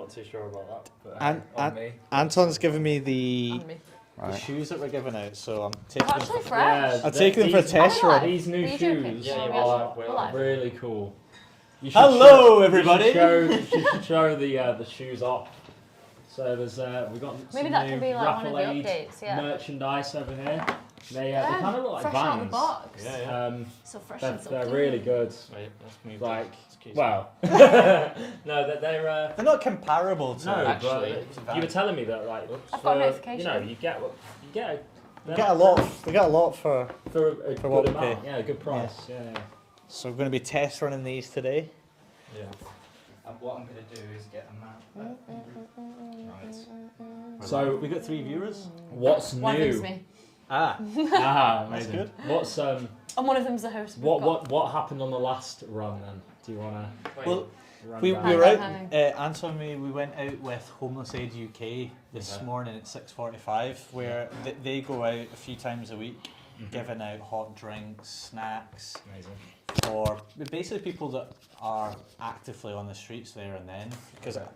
not too sure about that. But And me. Anton's given me the Right. shoes that we're giving out, so I'm taking They're them. actually fresh. I'm taking them for a test Oh, run. These new Are you joking? shoes Yeah, are live. really cool. You should Hello, everybody. You should show the shoes off. So there's we got Maybe some that new can be like one of the RaffleAid updates. Yeah. merchandise over here. They kind of look like fresh Vans. out the box. Yeah. So fresh and so They're clean. really good. Right, let's move Like, this. well, no, they're They're not comparable to no, actually. but you were telling me that like I've for, got a notification. you know, you get a, We get a lot. We get a lot for for for what good we pay. amount. Yeah, a good price. Yeah. So we're going to be test running these today. Yeah. And what I'm going to do is get a map. Right. So We got 3 viewers. what's One of them's new? me. Ah, Ah, that's amazing. good. What's And one of them's the host. what happened on the last run then? Do you wanna? Well, run we down? were out. Hang Anton and me, we went out with Homeless Aid UK this Okay. morning at 6:45, where they go out a few times a week, giving out hot drinks, snacks, Amazing. for basically people that are actively on the streets there and then. Because Okay.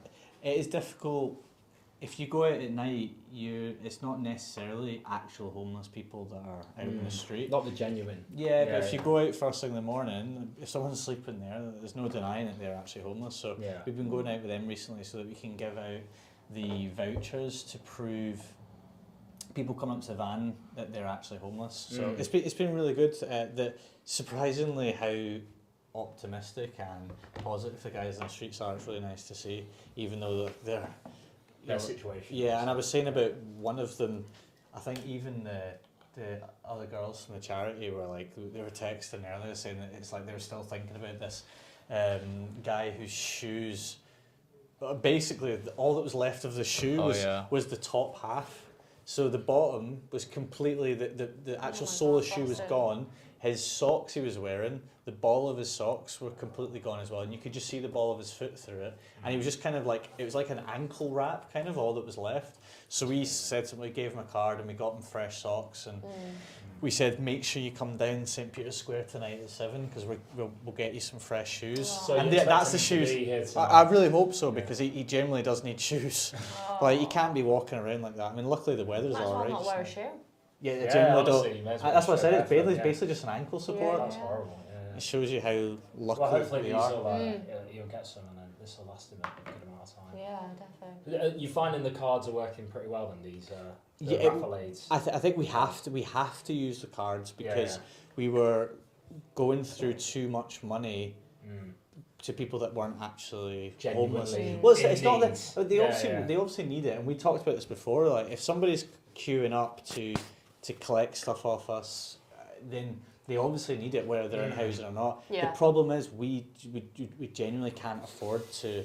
it is difficult. If you go out at night, it's not necessarily actual homeless people that are out in the street. Not the genuine. Yeah, but Yeah, if you go out first thing in the morning, if someone's sleeping there, there's no denying that they're actually homeless. So Yeah. we've been going out with them recently so that we can give out the vouchers to prove people come up to the van that they're actually homeless. So it's been really good. That surprisingly how optimistic and positive the guys on the streets are. It's really nice to see, even though they're Their situation. yeah, and I was saying about one of them, I think even the other girls from the charity were like, they were texting earlier saying that it's like they were still thinking about this guy whose shoes, basically all that was left of the shoe was the top half. So the bottom was completely, the actual sole of the shoe was gone. His socks he was wearing, the ball of his socks were completely gone as well, and you could just see the ball of his foot through it. And he was just kind of like, it was like an ankle wrap, kind of all that was left. So we said to him, we gave him a card and we got him fresh socks, and we said, make sure you come down St. Peter's Square tonight at 7 because we'll get you some fresh shoes. So and you that's the expect him to shoes. be here I tonight? really hope so, because he generally does need shoes. Like, he can't be walking around like that. I mean, luckily the weather's Might as well alright. not wear a shoe. Yeah, Yeah, generally honestly, don't. you may as well That's what I just said. go It's barefoot, basically just an ankle support. That's horrible. Yeah. It shows you how lucky Well, hopefully we these are. will you'll get some, and then this will last him a good amount of time. Yeah, definitely. You finding the cards are working pretty well then, these the Yeah, RaffleAids? I think we have to use the cards because we were going through too much money to people that weren't actually homeless. Genuinely Well, in it's not need. that they obviously need it, and we talked about this before. Like, if somebody's queuing up to collect stuff off us, then they obviously need it, whether they're in housing or not. Yeah. The problem is we genuinely can't afford to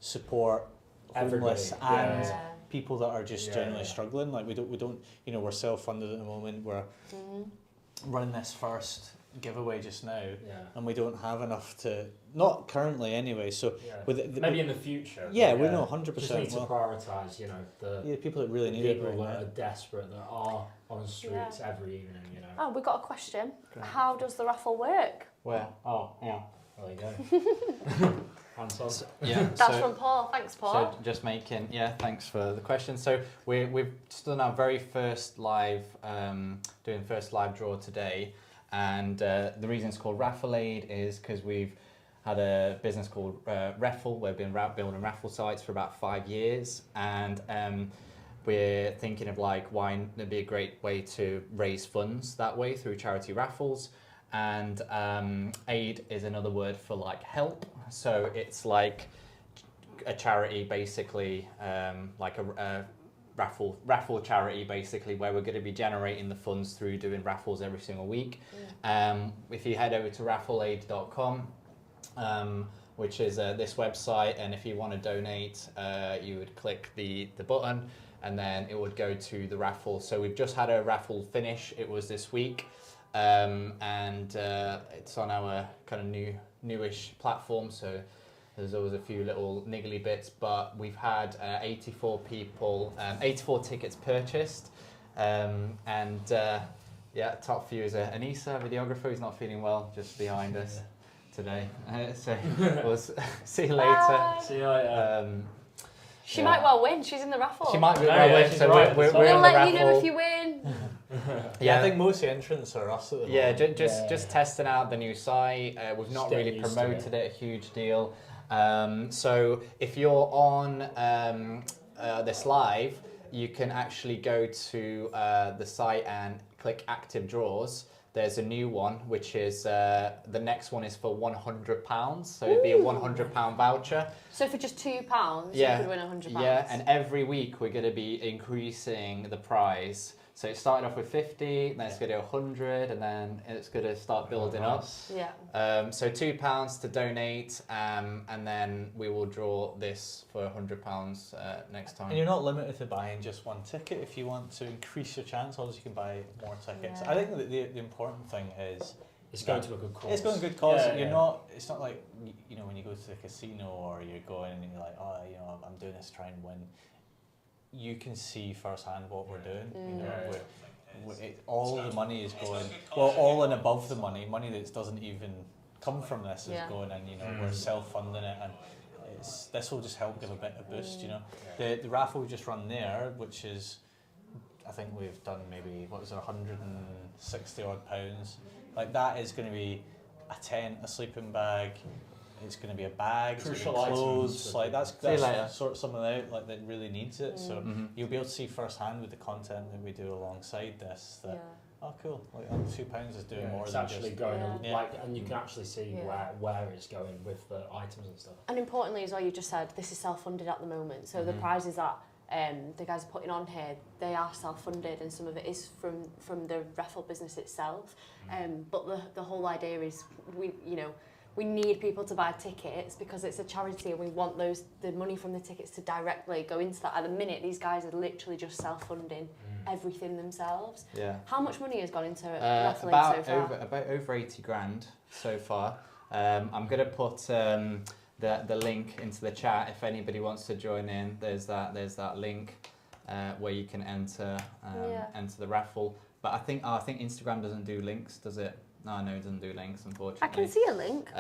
support homeless Everybody. and people that are just generally struggling. Like we don't we're self-funded at the moment. We're running this first giveaway just now, and we don't have enough to, not currently anyway. So with maybe in the future. we know 100%. Just need to prioritise, the people that really need it people right that now. are desperate, that are on the streets every evening. Oh, we got a question. How does the raffle work? Well, There you go. Hands on. yeah. That's from Paul. Thanks, Paul. So just making, thanks for the question. So we've just done our very first live, doing the first live draw today. And the reason it's called RaffleAid is because we've had a business called Raffle. We've been building raffle sites for about 5 years. And we're thinking of like why it'd be a great way to raise funds that way through charity raffles. And aid is another word for like help. So it's like a charity basically, like a raffle charity basically, where we're going to be generating the funds through doing raffles every single week. If you head over to raffleaid.com, which is this website, and if you want to donate, you would click the button and then it would go to the raffle. So we've just had a raffle finish. It was this week. And it's on our kind of newish platform, so there's always a few little niggly bits, but we've had 84 people, 84 tickets purchased, and top few is Anissa, videographer, who's not feeling well, just behind us today. So we'll see you later. See you later. She might well win. She's in the raffle. She might be No, well yeah, win, she's so right. we're in We'll the let raffle. you know if you win. Yeah, I think most of the entrants are us at the Yeah, moment. just testing out the new site. We've not getting really used to promoted it a huge deal. So if you're on this live, you can actually go to the site and click active draws. There's a new one, which is the next one is for £100. So it'd be a £100 voucher. So for just £2, Yeah. you could win £100. Yeah, and every week we're going to be increasing the prize. So it started off with 50, then it's going to 100, and then it's going to start building up. Yeah. So £2 to donate, and then we will draw this for £100 next time. And you're not limited to buying just one ticket. If you want to increase your chance, obviously you can buy more tickets. Yeah. I think that the important thing is It's going to a good cause. it's going to a good cause. Yeah, You're yeah. not. It's not like you know when you go to the casino or you're going and you're like, oh, you know, I'm doing this to try and win. You can see firsthand what we're doing. You know, Yeah. all the money is going. Well, all and above the money that doesn't even come from this is Yeah. going, and you know we're self-funding it, and this will just help give a bit of boost. You know, the raffle we just run there, which is, I think we've done maybe what was it, £160 odd. Like that is going to be a tent, a sleeping bag. It's going to be a bag, it's Crucial gonna be items clothes. for Like that's See you later. sort someone out like that really needs it. So Mhm. you'll be able to see firsthand with the content that we do alongside this that Yeah. oh cool, like £2 is doing Yeah, more it's than actually just going Yeah. like, and you can actually see Yeah. where it's going with the items and stuff. And importantly as well, you just said this is self-funded at the moment. So the prizes that the guys are putting on here, they are self-funded, and some of it is from the raffle business itself. But the whole idea is we need people to buy tickets because it's a charity, and we want the money from the tickets to directly go into that. At the minute, these guys are literally just self-funding everything themselves. Yeah. How much money has gone into RaffleAid so far? About over 80 grand so far. I'm going to put the link into the chat if anybody wants to join in. There's that link where you can enter the raffle. But I think Instagram doesn't do links, does it? No, it doesn't do links, unfortunately. I can see a link.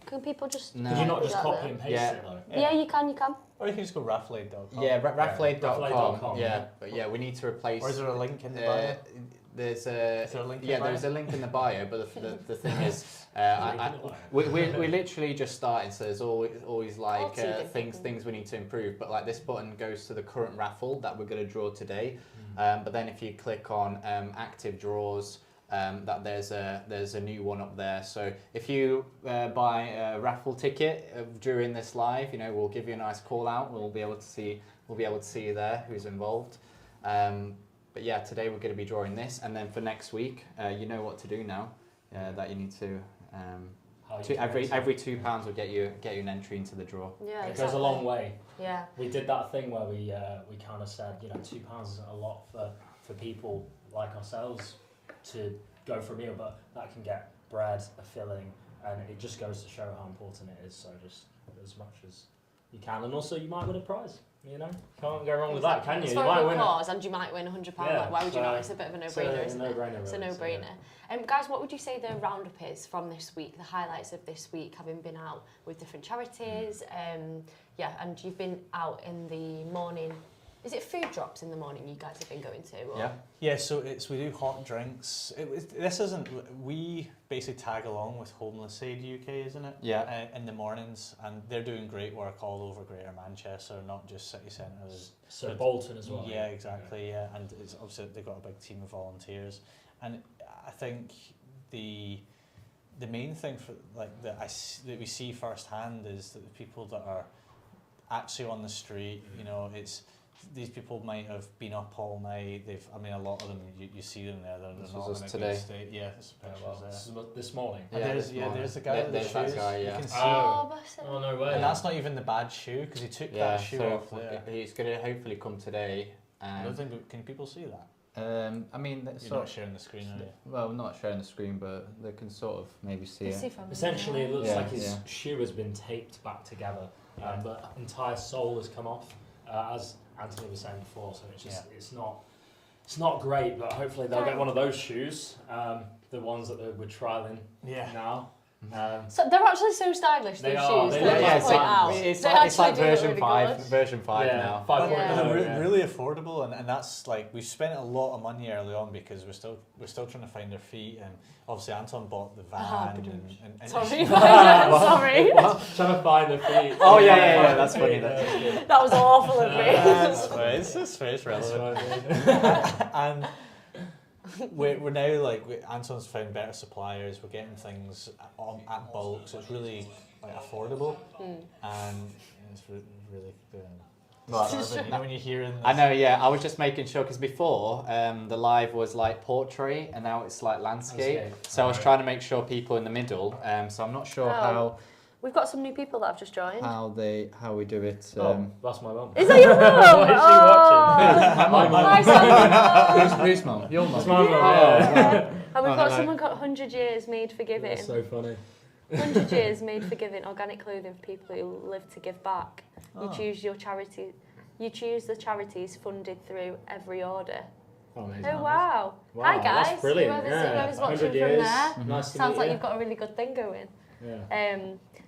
Can people just... No. Could you not put just that copy there? and paste Yeah. it though? Yeah, you can. or you can just go raffleaid.com. Yeah, raffleaid.com. raffleaid.com, Yeah, yeah. but yeah, we need to replace. Or is there a link in the bio? There's Is there a link in yeah, the bio? there's a link in the bio, but the thing is, Link in the bio. we're literally just starting, so there's always like Tegan. things we need to improve. But like this button goes to the current raffle that we're going to draw today. But then if you click on active draws, that there's a new one up there. So if you buy a raffle ticket during this live, you know, we'll give you a nice call out. We'll be able to see you there who's involved. But yeah, today we're going to be drawing this, and then for next week, you know what to do now. That you need to. How you can Every enter. £2 will get you an entry into the draw. Yeah, It goes a long way. Yeah. We did that thing where we kind of said, you know, £2 isn't a lot for people like ourselves to go for a meal, but that can get bread, a filling, and it just goes to show how important it is. So just as much as you can, and also you might win a prize. You know, can't go wrong with that, can you? It's You for a might good win. cause, and you might win £100. Yeah, Like, why would you so not? It's a bit of a no-brainer, isn't it? No-brainer, It's a really, so, no-brainer. Guys, what would you say the roundup is from this week? The highlights of this week, having been out with different charities. And you've been out in the morning. Is it food drops in the morning you guys have been going to? Or? Yeah. Yeah, so we do hot drinks. We basically tag along with Homeless Aid UK, isn't it? Yeah. In the mornings, and they're doing great work all over Greater Manchester, not just city centres. So Bolton as well. Yeah, exactly. Yeah, and it's obviously they've got a big team of volunteers, and I think the main thing for that we see firsthand is that the people that are actually on the street, you know, these people might have been up all night. A lot of them, you see them there. They're This not was in a today. good state. Yeah, there's pictures there. This is this morning. And this morning. there's the guy with the There's that shoes. guy, yeah. You can see. Oh, bless him. Oh no way. And that's not even the bad shoe because he took Yeah. that shoe So off there. he's going to hopefully come today. I don't think. Can people see that? I mean, You're not sharing the screen, are you? well, not sharing the screen, but they can sort of maybe see You it. see from Essentially, it looks Yeah, like his yeah. shoe has been taped back together. The entire sole has come off, as Anthony was saying before. So it's just it's not great, but hopefully they'll get one of those shoes, the ones that we're trialing now. So they're actually so stylish, They those are, shoes. they Let's look just like point out. sandals. It's They like actually do look version really 5, good. version 5 Yeah, now. 5.0. Yeah. Yeah. Really affordable, and that's like we spent a lot of money early on because we're still trying to find our feet, and obviously Anton bought the van and Sorry. Sorry. Trying to find the feet. Oh, yeah, that's funny. That was awful of me. That's fine. It's fair, it's That's relevant. fine. And we're now like Anton's found better suppliers. We're getting things at bulk, so it's really like affordable, and it's really you know when you're hearing this, I know, yeah. I was just making sure because before the live was like portrait and now it's like landscape. So I was trying to make sure people in the middle. So I'm not sure how We've got some new people that have just joined. how we do it. That's my mum. Is that your mum? What is she watching? My mum. Hi, Sandra. Who's mum? Your mum. It's my mum. Yeah. And we've Oh, got hello. someone got 100 years made for giving. That's so funny. 100 years made for giving organic clothing for people who live to give back. You Oh. choose your charity. You choose the charities funded through every order. Amazing. Oh wow! Wow, Hi guys. that's brilliant. Whoever's watching 100 from years. there. Nice to Sounds meet like you. you've got a really good thing going. Yeah.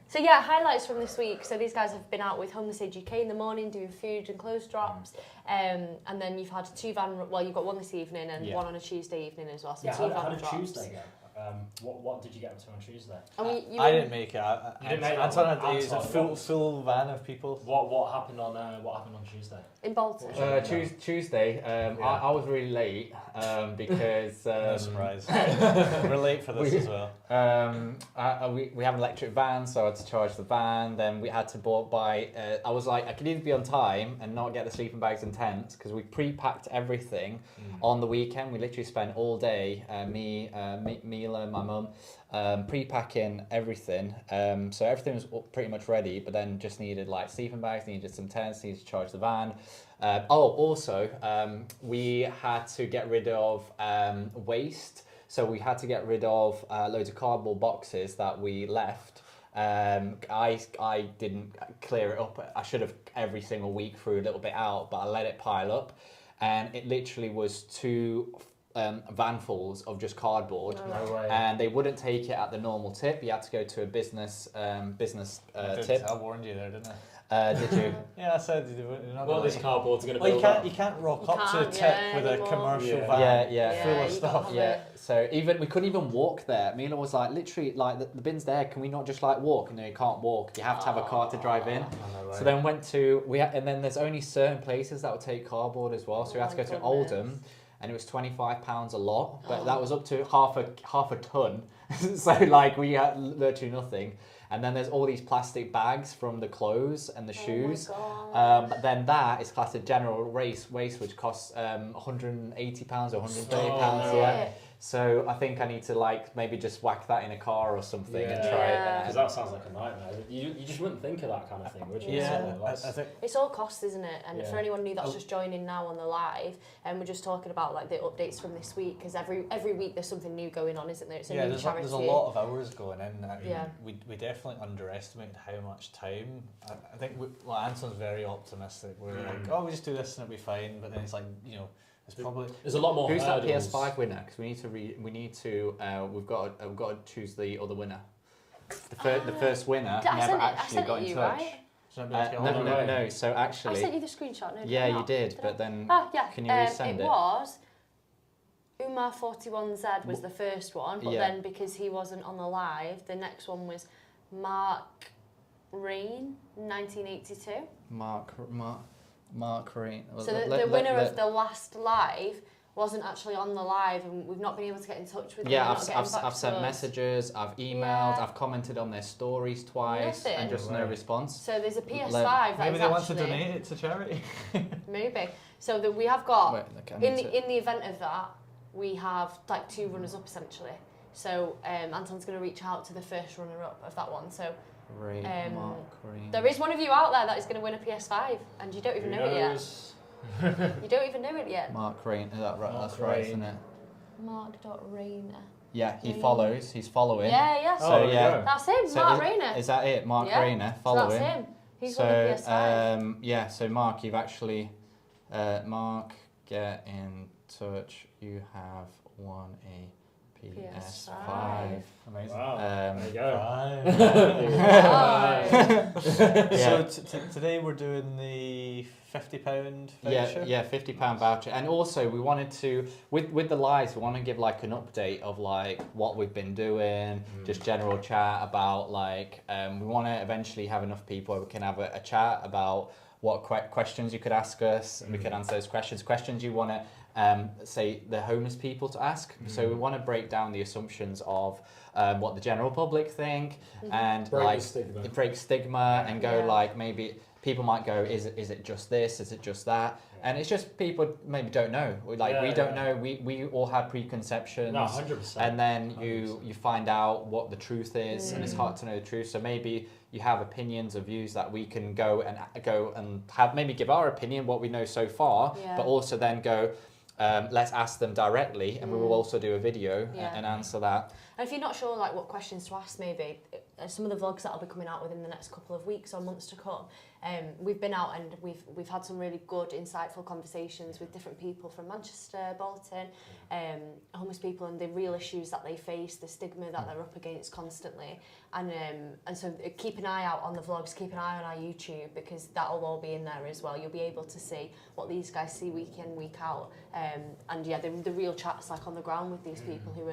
So yeah, highlights from this week. So these guys have been out with Homeless Age UK in the morning doing food and clothes drops, and then you've had you've got one this evening and one on a Tuesday evening as well. So Yeah, two how van did drops. Tuesday go? What did you get up to on Tuesday? And I didn't make it. You didn't make it? Anton had a Anton, full van of people. What happened on Tuesday? in Bolton. Tuesday, I was really late because No surprise. We're late for this as well. we have an electric van, so I had to charge the van. Then we had to buy. I was like, I could either be on time and not get the sleeping bags and tents because we pre-packed everything on the weekend. We literally spent all day, Mila, my mum, pre-packing everything. So everything was pretty much ready, but then just needed like sleeping bags, needed some tents, needed to charge the van. Also, we had to get rid of waste. So we had to get rid of loads of cardboard boxes that we left. I didn't clear it up. I should have every single week threw a little bit out, but I let it pile up. And it literally was 2 vanfuls of just cardboard. No way. And they wouldn't take it at the normal tip. You had to go to a business tip. I warned you there, didn't I? Did you? Yeah, I said you're not Well, gonna this cardboard's going to Well, build you up. can't rock You up to a can't, tip yeah, with a anymore. commercial Yeah. van Yeah. full of you stuff. gotta have Yeah, it. so we couldn't even walk there. Mila was like, literally, like the bin's there. Can we not just like walk? And no, you can't walk. You have to have a car to drive in. So then went to and then there's only certain places that will take cardboard as well. So we had to go to Oldham, and it was £25 a lot, but that was up to half a ton. So like we had literally nothing. And then there's all these plastic bags from the clothes and the shoes. But then that is classed as general waste, which costs £180 or £130. Yeah. So I think I need to like maybe just whack that in a car or something and try it. Because that sounds like a nightmare. You just wouldn't think of that kind of thing, would you? Yeah, So I think It's all cost, isn't it? And Yeah. for anyone new that's just joining now on the live, and we're just talking about like the updates from this week, because every week there's something new going on, isn't there? It's a new charity. there's a lot of hours going in. I mean, Yeah. we definitely underestimated how much time. I think Anton's very optimistic. We're like, oh, we just do this and it'll be fine. But then it's like, it's probably There's a lot more Who's that hurdles. PS5 winner? Because we've got to choose the other winner. The first winner never actually got in touch. No. So I actually, sent you the screenshot. No, did yeah, I you not? did, but then yeah. can you resend it? it? Was Umar41Z was the first one, but Yeah. then because he wasn't on the live, the next one was Mark Rain, 1982. Mark Rain. So the winner of the last live wasn't actually on the live, and we've not been able to get in touch with them. Yeah, They're not getting back I've to sent us. messages, I've emailed, Yeah. I've commented on their stories twice, Nothing. and just no response. So there's a PS5 that maybe is they want to actually- donate it to charity. Maybe. So we have got Wait, look, I in need to- the event of that, we have like 2 runners up essentially. So Anton's going to reach out to the first runner up of that one. So Mark Rain. there is one of you out there that is going to win a PS5, and you don't even know it yet. You don't even know it yet. Mark Rain. Is that right? Mark That's right, Rain. isn't it? Mark.Rayner. Yeah, he Rain. follows. He's following. Yeah. So there we yeah, go. That's him, So Mark Rayner. Is that it? Mark Yeah. Rayner So following. that's him. He's So won a PS5. yeah, so Mark, you've actually Mark, get in touch. You have won a PS5. Amazing. Wow. There you go. So today we're doing the £50 voucher. Yeah, £50 voucher. And also we wanted to, with the lives, we want to give like an update of like what we've been doing, just general chat about like, we want to eventually have enough people where we can have a chat about what questions you could ask us, and we could answer those questions you want to say the homeless people to ask. So we want to break down the assumptions of what the general public think, and break stigma and go like, maybe people might go, is it just this, is it just that, and it's just people maybe don't know, we don't know, we all have preconceptions. No, 100%. And then you find out what the truth is, and it's hard to know the truth. So maybe you have opinions or views that we can go and have, maybe give our opinion, what we know so far, but also then go, let's ask them directly, and we will also do a video and answer that. And if you're not sure like what questions to ask, maybe some of the vlogs that I'll be coming out within the next couple of weeks or months to come, we've been out and we've had some really good, insightful conversations with different people from Manchester, Bolton, homeless people, and the real issues that they face, the stigma that they're up against constantly, and so keep an eye out on the vlogs, keep an eye on our YouTube, because that will all be in there as well. You'll be able to see what these guys see week in, week out, and yeah, the real chats like on the ground with these people who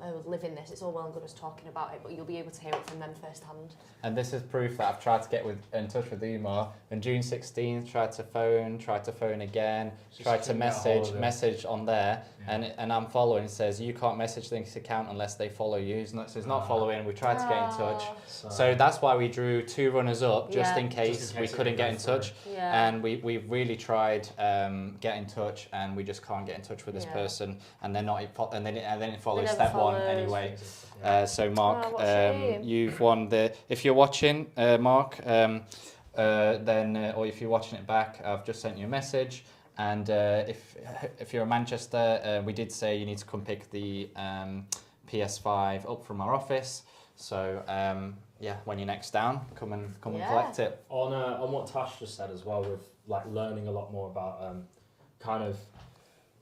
are living this. It's all well and good us talking about it, but you'll be able to hear it from them firsthand. And this is proof that I've tried to get in touch with Umar. On June 16th, tried to phone again, tried to message on there, and I'm following. Says you can't message this account unless they follow you. So it's not following. We tried to get in touch, so that's why we drew 2 runners up just in case we couldn't get in touch. And we've really tried get in touch, and we just can't get in touch with this person, and they're not, and they didn't follow step 1 anyway. So Mark, you've won the. If you're watching, Mark, then or if you're watching it back, I've just sent you a message. And if you're in Manchester, we did say you need to come pick the PS5 up from our office. So when you're next down, come and collect it. On what Tash just said as well, with like learning a lot more about kind of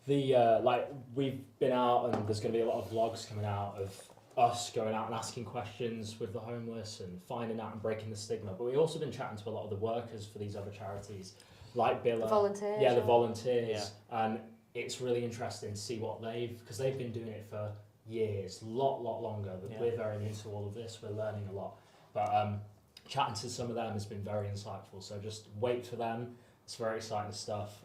the like we've been out, and there's going to be a lot of vlogs coming out of us going out and asking questions with the homeless and finding out and breaking the stigma. But we've also been chatting to a lot of the workers for these other charities, like Billa. The volunteers. Yeah, the volunteers. Yeah. And it's really interesting to see what because they've been doing it for years, lot longer. But we're very new to all of this. We're learning a lot. But chatting to some of them has been very insightful. So just wait for them. It's very exciting stuff.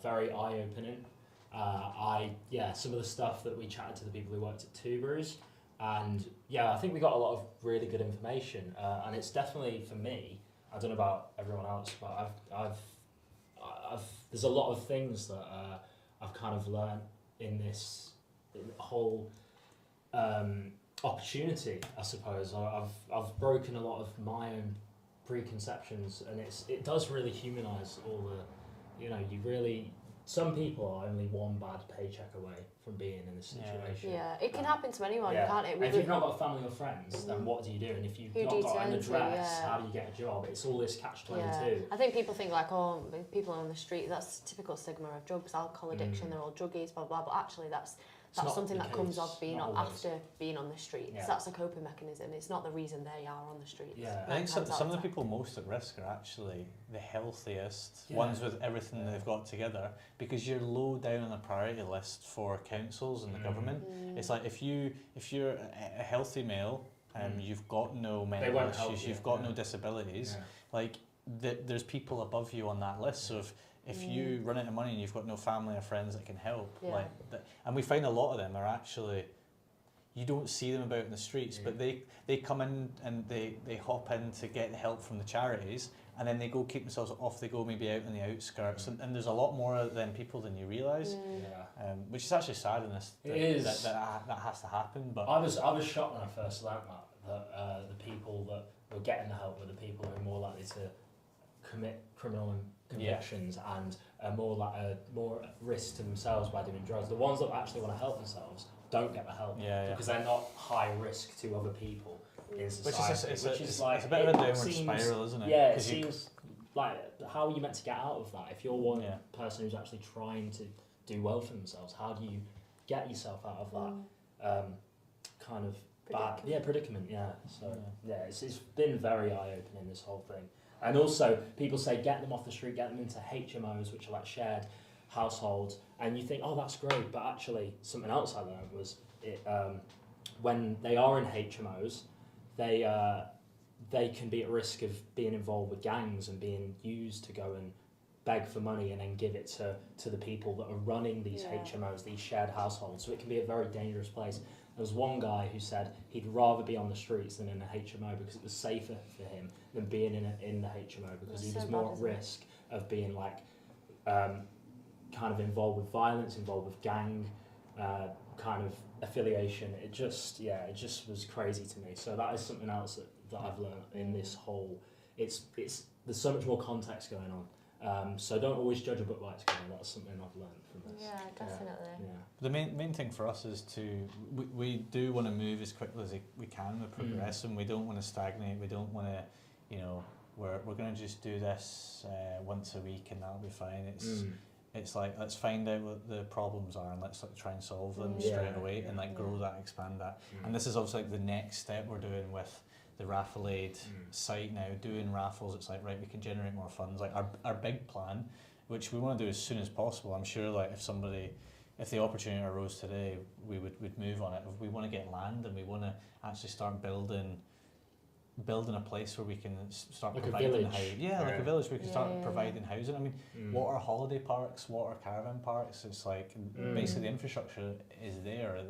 Very eye-opening. Some of the stuff that we chatted to the people who worked at Two Brews. And I think we got a lot of really good information, and it's definitely, for me, I don't know about everyone else, but I've there's a lot of things that I've kind of learned in this whole opportunity, I suppose. I've broken a lot of my own preconceptions, and it does really humanise all the, some people are only one bad paycheck away from being in this situation. Yeah, it can happen to anyone, can't it? And if you've not got family or friends, then what do you do? And if you've not got an address, how do you get a job? It's all this catch-22. I think people think like, people on the street, that's typical stigma of drugs, alcohol addiction, they're all druggies, blah, blah, but actually that's something that comes off after being on the streets. Yeah. That's a coping mechanism. It's not the reason they are on the streets. Yeah. I think some of the people most at risk are actually the healthiest ones with everything they've got together, because you're low down on the priority list for councils and the government. It's like if you're a healthy male, you've got no mental issues, you've got no disabilities, like there's people above you on that list. So if you run out of money and you've got no family or friends that can help, and we find a lot of them are actually, you don't see them about in the streets, but they come in and they hop in to get help from the charities, and then they go keep themselves off. They go maybe out in the outskirts, and there's a lot more of them people than you realise, which is actually sad in this. That has to happen. But I was shocked when I first learned that the people that were getting the help were the people who are more likely to commit criminal convictions and are more risk to themselves by doing drugs. The ones that actually want to help themselves don't get the help because they're not high risk to other people in society. Which is like, it's a bit of a downward spiral, isn't it? Yeah, it seems like, how are you meant to get out of that? If you're one person who's actually trying to do well for themselves, how do you get yourself out of that? kind of predicament. Yeah. So yeah, it's been very eye-opening, this whole thing. And also, people say get them off the street, get them into HMOs, which are like shared households, and you think, oh, that's great, but actually something else I learned was when they are in HMOs, they can be at risk of being involved with gangs and being used to go and beg for money and then give it to the people that are running these HMOs, these shared households. So it can be a very dangerous place. There was one guy who said he'd rather be on the streets than in a HMO because it was safer for him than being in the HMO, because he was more at risk of being like kind of involved with violence, involved with gang kind of affiliation. It just was crazy to me. So that is something else that I've learned in this whole. It's there's so much more context going on. So don't always judge a book by its cover. That's something I've learned from this. Yeah, definitely. Yeah. The main thing for us is we do want to move as quickly as we can with progress, and we don't want to stagnate. We don't want to, we're going to just do this once a week and that'll be fine. It's like, let's find out what the problems are and let's try and solve them straight away and grow that, expand that. And this is obviously the next step we're doing with the RaffleAid site now, doing raffles. It's like, right, we can generate more funds. Like our big plan, which we want to do as soon as possible. I'm sure like if the opportunity arose today, we would move on it. If we want to get land and we want to actually start building a place where we can start like providing a village. like a village where we can start providing housing. I mean, what are holiday parks, what are caravan parks? It's like basically the infrastructure is there,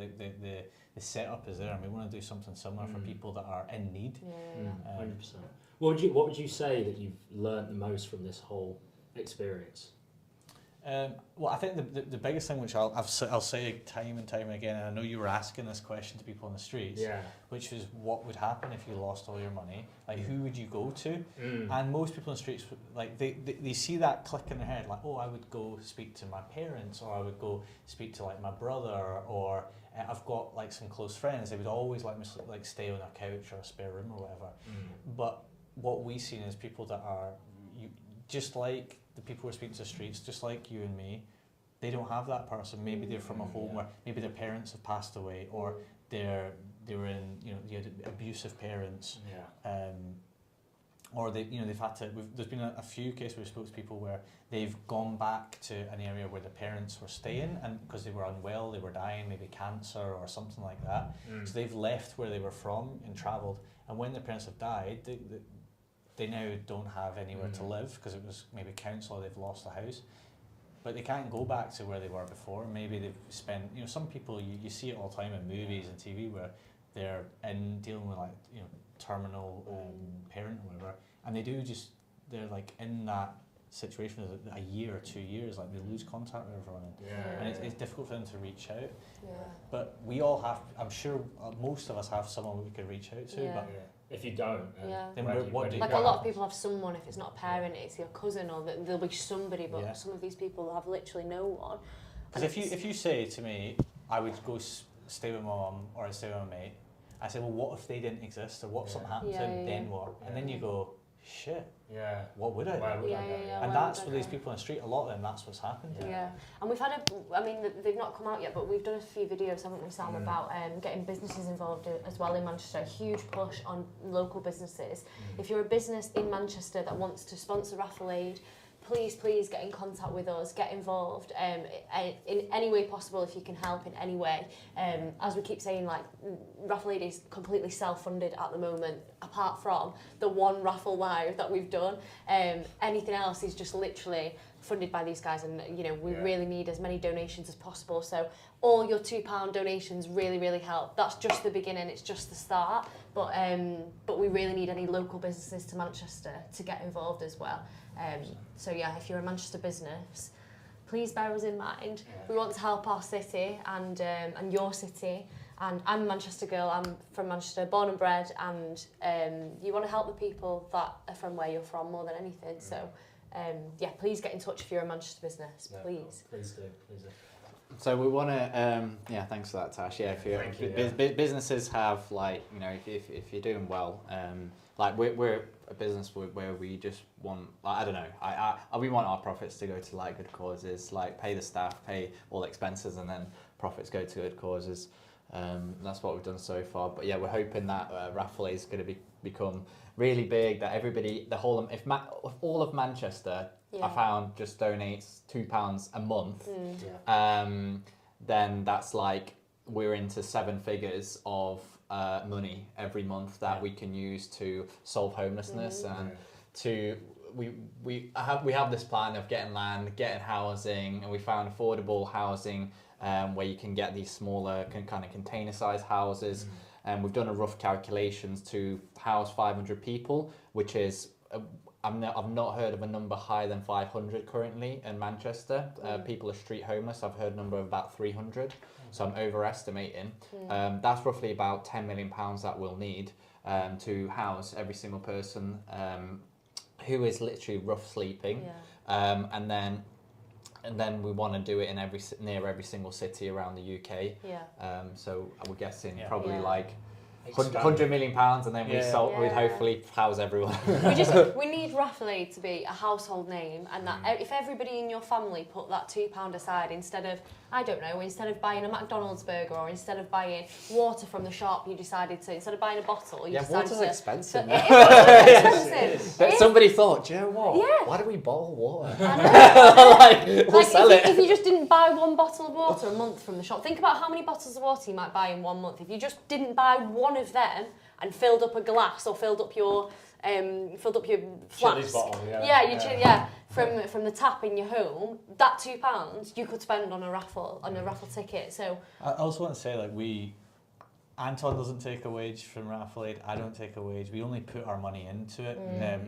the setup is there, and we want to do something similar for people that are in need. 100%. What would you say that you've learnt the most from this whole experience? Well, I think the biggest thing, which I'll say time and time again, and I know you were asking this question to people on the streets, which is what would happen if you lost all your money? Like, who would you go to? And most people on the streets, like they see that click in their head, like, oh, I would go speak to my parents, or I would go speak to like my brother, or I've got like some close friends. They would always let me like stay on a couch or a spare room or whatever. But what we seen is people that are just like the people who are speaking to the streets, just like you and me, they don't have that person. Maybe they're from a home where maybe their parents have passed away, or they were in, they had abusive parents, or they've had to. There's been a few cases where we spoke to people where they've gone back to an area where the parents were staying, and because they were unwell, they were dying, maybe cancer or something like that. So they've left where they were from and travelled, and when their parents have died, they now don't have anywhere to live because it was maybe council, or they've lost the house. But they can't go back to where they were before. Maybe they've spent, some people, you see it all the time in movies and TV where they're dealing with like, terminal parent or whatever, and they're like in that situation for a year or 2 years, like they lose contact with everyone. And it's difficult for them to reach out. But we all have, I'm sure most of us have someone we could reach out to, but if you don't, then what do you like a lot of people have someone, if it's not a parent, it's your cousin, or there'll be somebody, but some of these people have literally no one. Because if you say to me, I would go stay with my mum or I'd stay with my mate, I say, well, what if they didn't exist, or what if something happened to them, then what? And then you go, shit, what would I do? And that's for these people on the street, a lot of them, that's what's happened. And we've had they've not come out yet, but we've done a few videos, haven't we, Sam, about getting businesses involved as well in Manchester. A huge push on local businesses. If you're a business in Manchester that wants to sponsor RaffleAid, please get in contact with us, get involved in any way possible if you can help in any way. As we keep saying, like, RaffleAid is completely self-funded at the moment, apart from the one raffle live that we've done. Anything else is just literally funded by these guys, and we really need as many donations as possible. So all your £2 donations really help. That's just the beginning, it's just the start, but we really need any local businesses to Manchester to get involved as well. So if you're a Manchester business, please bear us in mind. We want to help our city and your city. And I'm a Manchester girl, I'm from Manchester, born and bred, and you want to help the people that are from where you're from more than anything. So please get in touch if you're a Manchester business, please. Please do. So we want to, thanks for that, Tash. Businesses have, like, if you're doing well, like we're a business where we just want, I don't know, we want our profits to go to like good causes, like pay the staff, pay all expenses, and then profits go to good causes. That's what we've done so far. But yeah, we're hoping that RaffleAid is going to become really big. That everybody, if all of Manchester, I found just donates £2 a month, then that's like we're into 7 figures of money every month that we can use to solve homelessness and to. We have this plan of getting land, getting housing, and we found affordable housing where you can get these smaller kind of container-sized houses. And we've done a rough calculations to house 500 people, which is I've not heard of a number higher than 500 currently in Manchester. People are street homeless. I've heard a number of about 300, so I'm overestimating. That's roughly about £10 million that we'll need to house every single person who is literally rough sleeping, and then we want to do it in near every single city around the UK. So we're guessing probably like £100 million, and then we'd hopefully house everyone. We need RaffleAid to be a household name, and that if everybody in your family put that £2 aside instead of buying a McDonald's burger or instead of buying water from the shop, you decided to, instead of buying a bottle, you decided water's to... expensive. Expensive. Somebody thought, do you know what? Yeah. Why do we bottle water? We'll sell it. If you just didn't buy one bottle of water a month from the shop, think about how many bottles of water you might buy in 1 month. If you just didn't buy one of them and filled up a glass or filled up your flask, from the tap in your home, that £2 you could spend on a raffle ticket. So I also want to say, like, Anton doesn't take a wage from RaffleAid. I don't take a wage. We only put our money into it.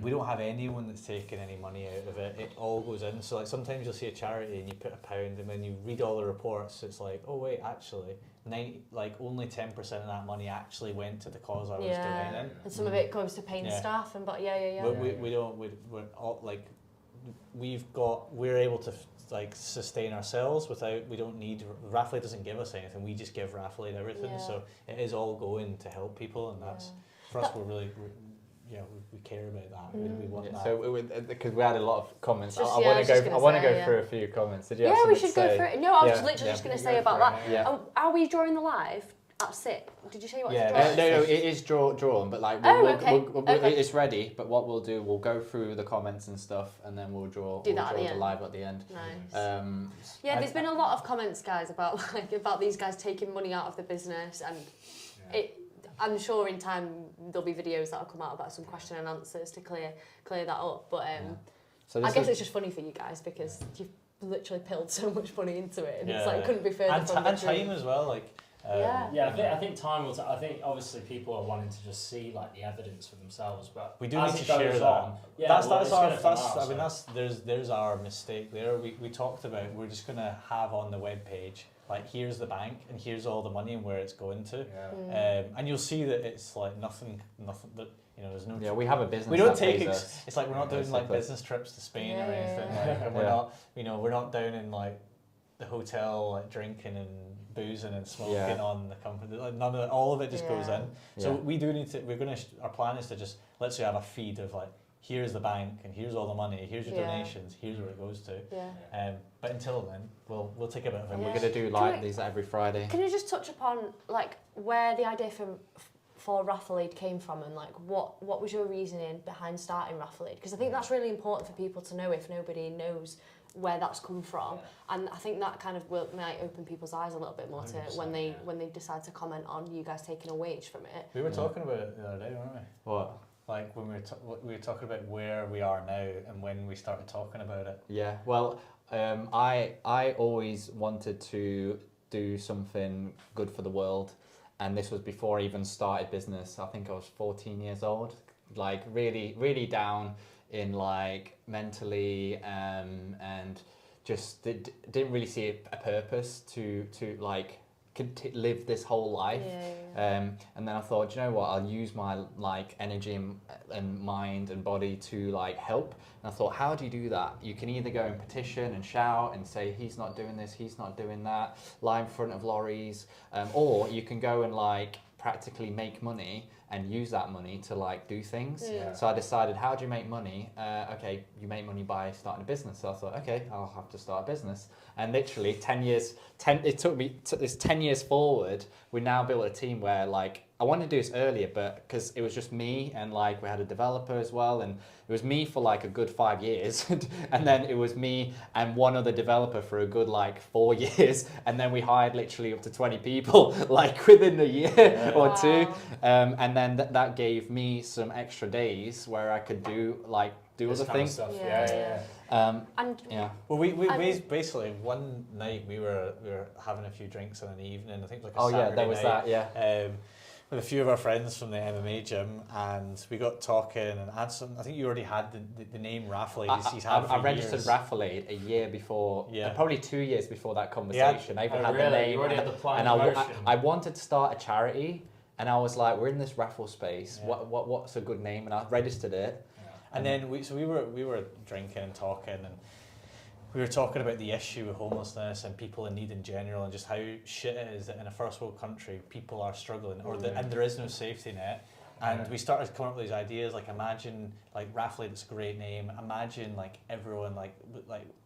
We don't have anyone that's taking any money out of it. It all goes in. So like sometimes you'll see a charity and you put £1, and when you read all the reports, it's like, oh wait, actually, only 10% of that money actually went to the cause I was donating. And some of it goes to paying staff and we're able to sustain ourselves we don't need, RaffleAid doesn't give us anything, we just give RaffleAid everything, so it is all going to help people, and that's, for us, we care about that, we want that. So because we had a lot of comments, I want to go through a few comments. Did you have we something should to say? go through it. No, I was literally just going to say about that. Are we drawing the live? That's it. Did you say what to draw? No, it is drawn, but like it's ready. But what we'll do, we'll go through the comments and stuff, and then we'll draw the live at the end. Nice. There's been a lot of comments, guys, about these guys taking money out of the business, and I'm sure in time there'll be videos that'll come out about some question and answers to clear that up. But so I guess it's just funny for you guys because you've literally pilled so much money into it, and it's like it couldn't be further from the truth. And time as well, like. I think time will. I think obviously people are wanting to just see like the evidence for themselves, but we do need to share that. There's our mistake there. We talked about we're just gonna have on the webpage like here's the bank and here's all the money and where it's going to, and you'll see that it's like nothing that. There's no. Yeah, we have a business. We don't take. It's like we're not doing like business trips to Spain or anything. And we're not. We're not down in like the hotel like drinking and boozing and smoking on the company. Like none of all of it just goes in. So we do need to. Our plan is to just literally have a feed of like here's the bank and here's all the money. Here's your donations. Here's where it goes to. But until then, we'll take a bit of it. We're gonna do these every Friday. Can you just touch upon like where the idea for RaffleAid came from, and like what was your reasoning behind starting RaffleAid? Because I think that's really important for people to know if nobody knows where that's come from, and I think that kind of might open people's eyes a little bit more to when they decide to comment on you guys taking a wage from it. We were talking about it the other day, weren't we? What? Like when we were talking about where we are now and when we started talking about it. Yeah. Well, I always wanted to do something good for the world. And this was before I even started business. I think I was 14 years old, like really, really down in like mentally, and just didn't really see a purpose to like live this whole life. And then I thought, you know what, I'll use my like energy and mind and body to like help. And I thought, how do you do that? You can either go and petition and shout and say he's not doing this, he's not doing that, lie in front of lorries, or you can go and like practically make money and use that money to like do things. Yeah. So I decided, how do you make money? Okay, you make money by starting a business. So I thought, okay, I'll have to start a business. And literally 10 years, it took this 10 years forward. We now built a team where like, I wanted to do this earlier, but because it was just me and like we had a developer as well, and it was me for like a good 5 years, and then it was me and one other developer for a good like 4 years, and then we hired literally up to 20 people like within a year or two, and then that gave me some extra days where I could do This other kind of things. stuff. Yeah. And yeah. Well, we basically one night we were having a few drinks in an evening. I think like a Oh Saturday yeah, there was night, that. Yeah. with a few of our friends from the MMA gym, and we got talking. And Anson, I think you already had the name RaffleAid. He's had for I registered years. RaffleAid a year before, probably 2 years before that conversation. I even had the name, You already had the plan and in motion. I wanted to start a charity, and I was like, we're in this raffle space. Yeah. What's a good name? And I registered it. And then we were drinking and talking, and we were talking about the issue of homelessness and people in need in general, and just how shit it is that in a first world country people are struggling, and there is no safety net. And we started coming up with these ideas, like imagine like RaffleAid, it's a great name. Imagine like everyone like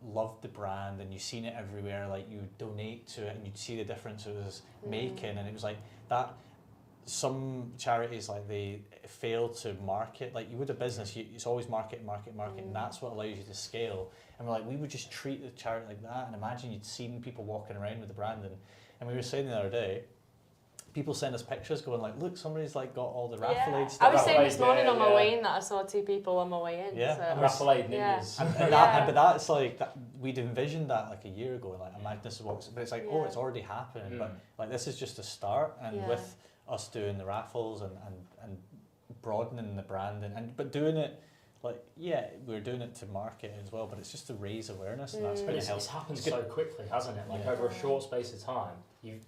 loved the brand, and you've seen it everywhere. Like you donate to it, and you'd see the difference it was making, and it was like that. Some charities like they fail to market. Like you would a business, it's always market, and that's what allows you to scale. And we're like, we would just treat the charity like that, and imagine you'd seen people walking around with the branding. And we were saying the other day, people send us pictures going like, look, somebody's like got all the RaffleAid stuff. I was saying this RaffleAid, morning on my yeah. way in that I saw 2 people on my way in. Yeah. So. RaffleAid Yeah. ninjas. But that's like we'd envisioned that like a year ago. Like imagine this is what, but it's like it's already happening. But like this is just a start, and with us doing the raffles and broadening the brand but doing it like we're doing it to market as well, but it's just to raise awareness, and that's But going it's to help. happened so quickly, hasn't it? Like over a short space of time, you've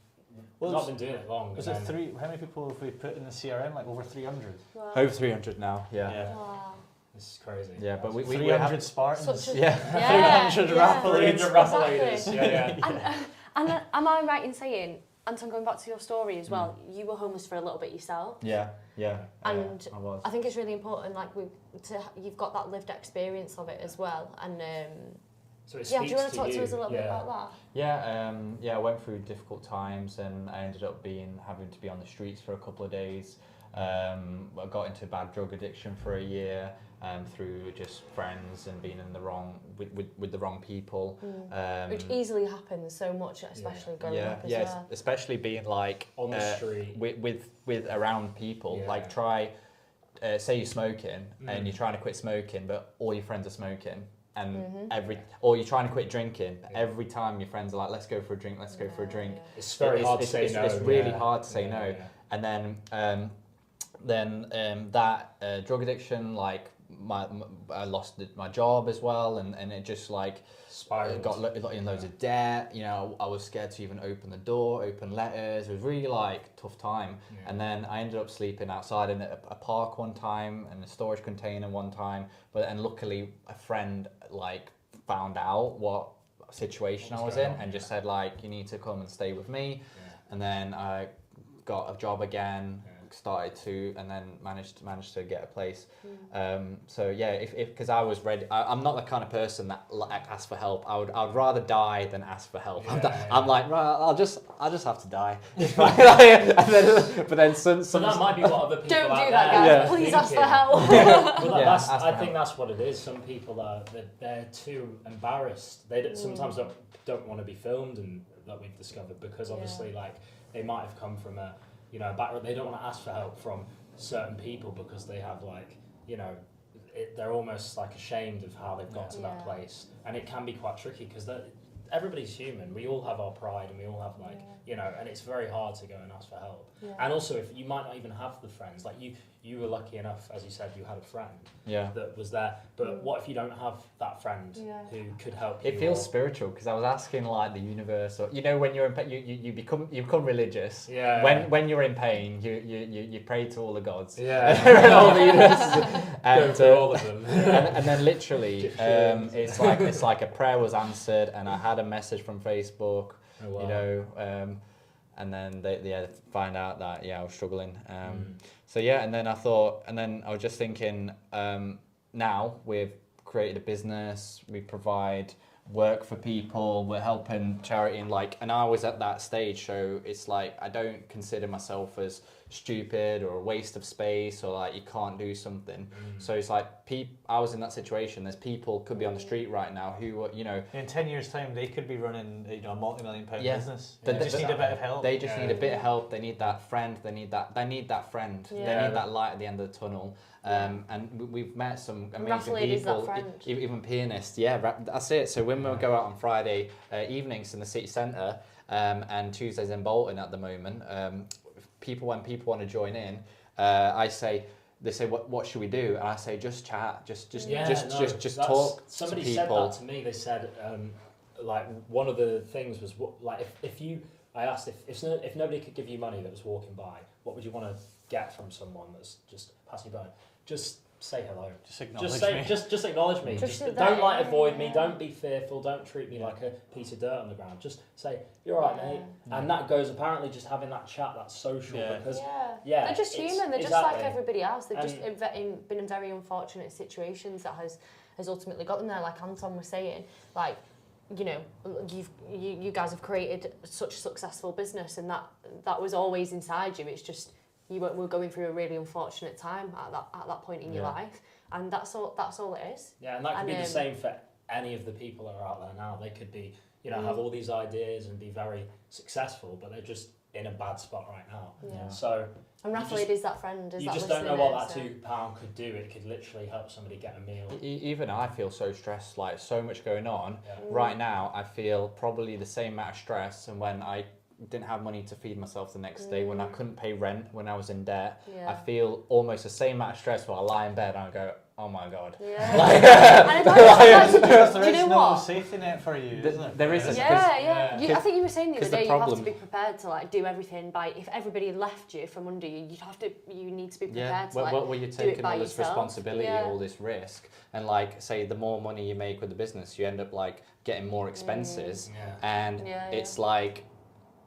Well, not been doing it long. Was it three? How many people have we put in the CRM? Like over 300. Wow. Over 300 now. Yeah. Wow. This is crazy. Yeah, but we 300 Spartans. Such a, Yeah. 300 yeah. RaffleAids. 300 RaffleAiders. Yeah. And am I right in saying, Anton, going back to your story as well, you were homeless for a little bit yourself. Yeah. And I was. I think it's really important, like you've got that lived experience of it as well. And So it do you speaks want to talk to us a little bit Yeah. about that? Yeah, I went through difficult times, and I ended up having to be on the streets for a couple of days. I got into bad drug addiction for a year through just friends and being in the wrong with the wrong people. Which easily happens so much, especially growing up as well. Especially being like on the street with around people. Yeah. Like try, say you're smoking and you're trying to quit smoking, but all your friends are smoking. And or you're trying to quit drinking. Every time your friends are like, "Let's go for a drink. Let's go for a drink." It's very hard to say no. It's really hard to say no. Yeah. And then that drug addiction, like I lost my job as well, and it just like Spiraled. got in loads of debt. You know, I was scared to even open the door, open letters. It was really like tough time. Yeah. And then I ended up sleeping outside in a park one time, and a storage container one time. And luckily a friend like found out what situation I was in, and just said like, you need to come and stay with me. Yeah. And then I got a job again. Started to, and then managed to get a place. So yeah, if because I was ready, I'm not the kind of person that asks for help. I'd rather die than ask for help. I'm like, right, I'll just have to die. But then some that might be what other people Don't out do that, there guys. are Please ask for thinking. help. Well, I think help. that's what it is. Some people they're too embarrassed. They sometimes don't want to be filmed, and that we've discovered, because obviously like they might have come from a background. They don't want to ask for help from certain people because they have like they're almost like ashamed of how they've got to that place, and it can be quite tricky because everybody's human. We all have our pride, and we all have like and it's very hard to go and ask for help. And also, if you might not even have the friends, like you were lucky enough, as you said, you had a friend that was there. But what if you don't have that friend who could help you? It feels spiritual, because I was asking like the universe, or when you're in pain, you become religious. When you're in pain, you pray to all the gods. All the universes, and all of them. and then literally, it's like a prayer was answered, and I had a message from Facebook. Oh, wow. and then they find out that I was struggling. So yeah, and then I was just thinking, now we've created a business, we provide work for people, we're helping charity, and I was at that stage, so it's like I don't consider myself as stupid or a waste of space or like you can't do something. So it's like I was in that situation. There's people could be on the street right now who in 10 years time they could be running a multi-million-pound business. They just need a bit of help. They just need a bit of help. They need that friend. They need that friend. They need that light at the end of the tunnel. And we've met some amazing RaffleAid is that people, friend. even pianists. Yeah, that's it. So when we go out on Friday evenings in the city centre, and Tuesdays in Bolton at the moment, when people want to join in, they say, what should we do? And I say, just chat, just talk. Somebody to people. said that to me. They said, like one of the things was I asked if nobody could give you money that was walking by, what would you want to get from someone that's just passing by? Just say hello. Just acknowledge me. Just acknowledge me. Just Don't avoid me. Don't be fearful. Don't treat me like a piece of dirt on the ground. Just say, you're all right, mate. And that goes apparently just having that chat, that social, because they're just human. They're just like exactly. everybody else. They've just been in very unfortunate situations that has ultimately got them there. Like Anton was saying, like, you guys have created such a successful business, and that was always inside you. It's just you were going through a really unfortunate time at that point in your life, and that's all it is. Yeah, and that could be the same for any of the people that are out there now. They could be, have all these ideas and be very successful, but they're just in a bad spot right now. Yeah. So. And RaffleAid is that friend. You just don't know what that £2 could do. It could literally help somebody get a meal. Even I feel so stressed, like so much going on. Right now, I feel probably the same amount of stress, and when I didn't have money to feed myself the next day, when I couldn't pay rent, when I was in debt, I feel almost the same amount of stress while I lie in bed and I go, oh my God. Do you know what? Safety net for you, isn't it? There is. I think you were saying the other day you have to be prepared to do everything if everybody left you from under you, you need to be prepared to well, you're taking all this responsibility, all this risk, and say the more money you make with the business, you end up getting more expenses, and it's like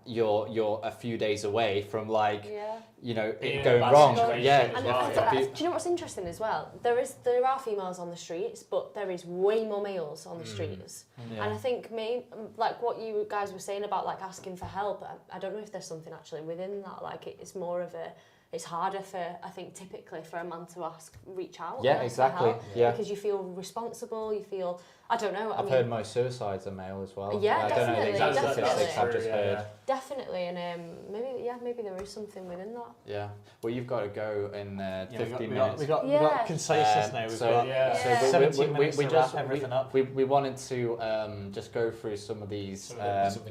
you're a few days away from it going wrong. Do you know what's interesting as well? There are females on the streets, but there is way more males on the streets. And I think what you guys were saying about asking for help, I don't know if there's something actually within that. it's more of it's harder I think typically for a man to reach out. Yeah, exactly. Yeah. Because you feel responsible, you feel, I don't know. I've heard most suicides are male as well. Yeah, I don't know the exact statistics, I've just heard. Definitely, and maybe there is something within that. Yeah, well, you've got to go in 15 minutes. We've got conciseness now. We've got 17 minutes to wrap everything up. We wanted to just go through some of these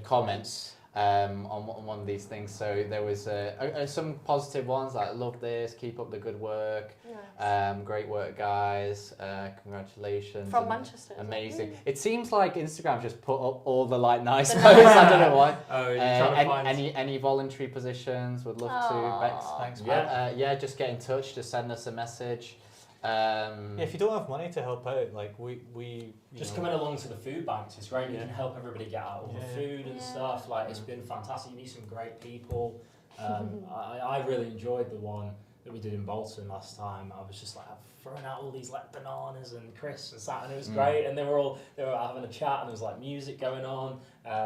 comments. On one of these things, so there was some positive ones like love this, keep up the good work, great work guys, congratulations from Manchester, amazing. It seems like Instagram just put up all the nice posts. I don't know why. Any voluntary positions, would love to. Bex, thanks, man. Just get in touch, just send us a message. If you don't have money to help out, we just coming along to the food banks, it's great. You can help everybody get out all the food and stuff. It's been fantastic. You meet some great people. I really enjoyed the one that we did in Bolton last time. I was just I've thrown out all these bananas and crisps and that, and it was great. And they were having a chat, and there was music going on.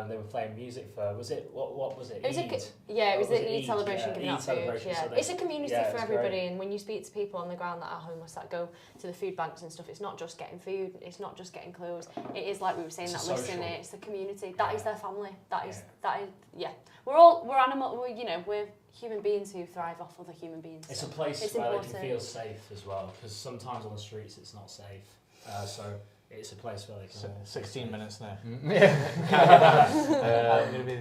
They were playing music for what was it? It was it was the Eid celebration giving out food. Yeah. It's a community for everybody, and when you speak to people on the ground that are homeless that go to the food banks and stuff, it's not just getting food, it's not just getting clothes. It is like we were saying, it's that listening. It's the community. That is their family. That is. We're animal. We're human beings who thrive off other human beings. It's a place where they can feel safe as well, because sometimes on the streets it's not safe. So it's a place where they can. 16 minutes now.